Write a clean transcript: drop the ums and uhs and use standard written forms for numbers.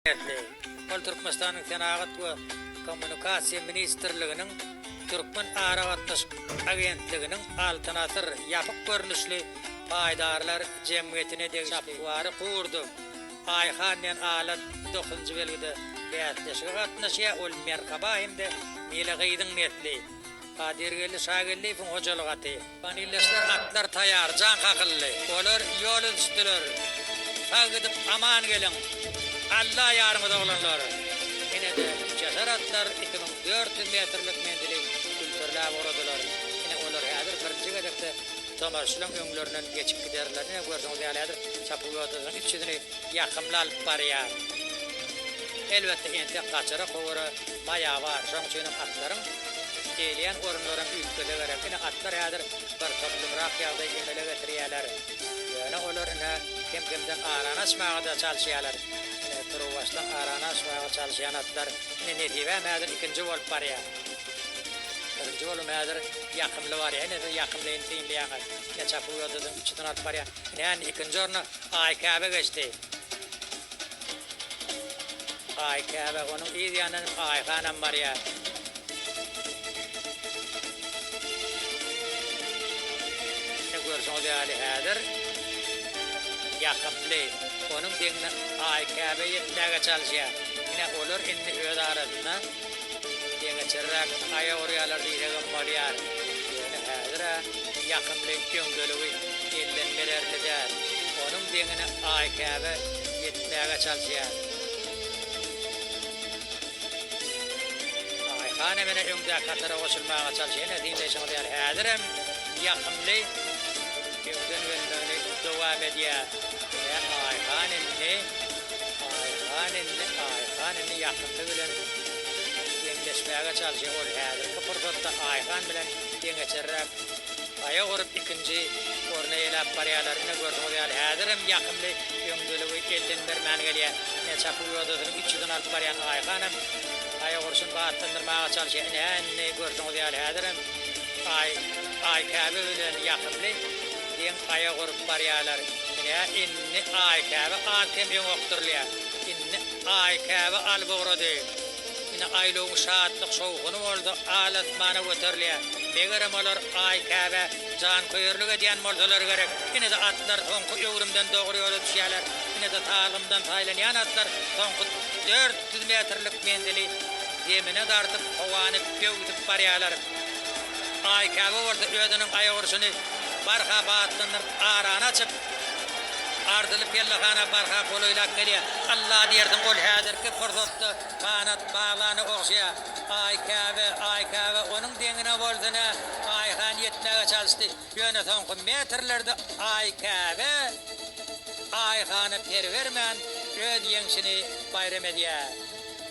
Ol Türkmenistan'ın Senagat we Kommunikasiya Ministrliginiň Türkmen Aragatnaş Agentliginiň alternatır ýapyk görnüşli paýdarlar jemgyýetine degişapwary kurdy. Aýhan men alat 9-njy belgide beýatleşige gatnaşýa ol merhaba hemde Melegiýdiň netli. Kadirgeli şagirli fun hojalyk aty. Panilleşler atlar taýar, jan kakylly. Olar ýol üstüler. Sagdyp aman geliň. Allah yarımda olanlar. Yine de cesaratlar 2400 metrlik mendili kültürler oradılar. Yine onlar hadir birinci gedekde tomarşılan öňlerinden geçip giderler. Yine görseňiz ýalydyr. Çapyýatdyň içini ýakymla alyp barýar. Elbetde ente gaçara gowra maýa bar. Şoň üçin atlaryň gelýän orunlara üýtgele gerek. Yine atlar hadir bir toplumrak ýagdaý emele getirýärler. Ýöne olaryna kim-kimden aranaşmagda çalşýarlar. Turuvasdan aranaşmaga çalşýan atlar ne diýär mädir ikinji bolup barýar. Birinji bolup mädir ýakymly bar, ýene de ýakymlyň tiýinliýär. Geçap ýoldadyň içinden alyp barýar. Ýani ikinji orna AKB geçdi. AKB onuň ýerýänden Aýhanam barýar. Ne görseňiz ýaly häzir ýakymly onun deňine AKB ýetmäge çalşýar. Ine olar indi öz arasyna deňe çerrak aýa orýalar diýerem bolýar. Ýöne häzir ýakymly köňgeligi ellenmelerler. Onun deňine AKB ýetmäge çalşýar. Aýhan mene öňde katara goşulmaga çalşýar. Diýleşiň ýaly häzirem ýakymly köňden welleri dowam edýär. Ayhan'ın yakınlığı bilen yemleşmeye çalışıyor. O häzirki fırsatda Ayhan bilen deňeçerräk aýa gorup ikinji orna elap barýarlaryny gördiňiz ýaly häzirim ýakymly öňdeligi elden bermän gelýär. Ne çapyýardyň içinden alyp barýan Ayhanam aýa goruşyn baýtandyrmaga çalışýar. Ne gördiňiz ýaly häzirim AKB bilen ýakymly deň aýa gorup barýarlar. Ya inni AKB akem ýokdurlýar. Inni AKB albogrady. Ine aýlyň şatlyk şowguny boldy, alat mana göterlýär. Megerem olar AKB jan köýürlük edýän bolsalar gerek. Ine de atlar soňky öwrümden dogry ýola düşýärler. Ine de taýlymdan taýlanýan atlar soňky 400 metrlik mendili ýemine dartyp howany pöwdüp barýarlar. AKB bolsa ödüniň aýagyrsy barha batdynyp arana çyp ardylyp ýellagana barha golaýlak gelýär. Allah diýerdiň gol häzirki fursatda kanat baglany ogşýar. AKB onuň deňine boldyna Aýhan ýetmäge çalşdy. Ýöne soňky metrlerde AKB Aýhany perwermän öz ýeňşini baýram edýär.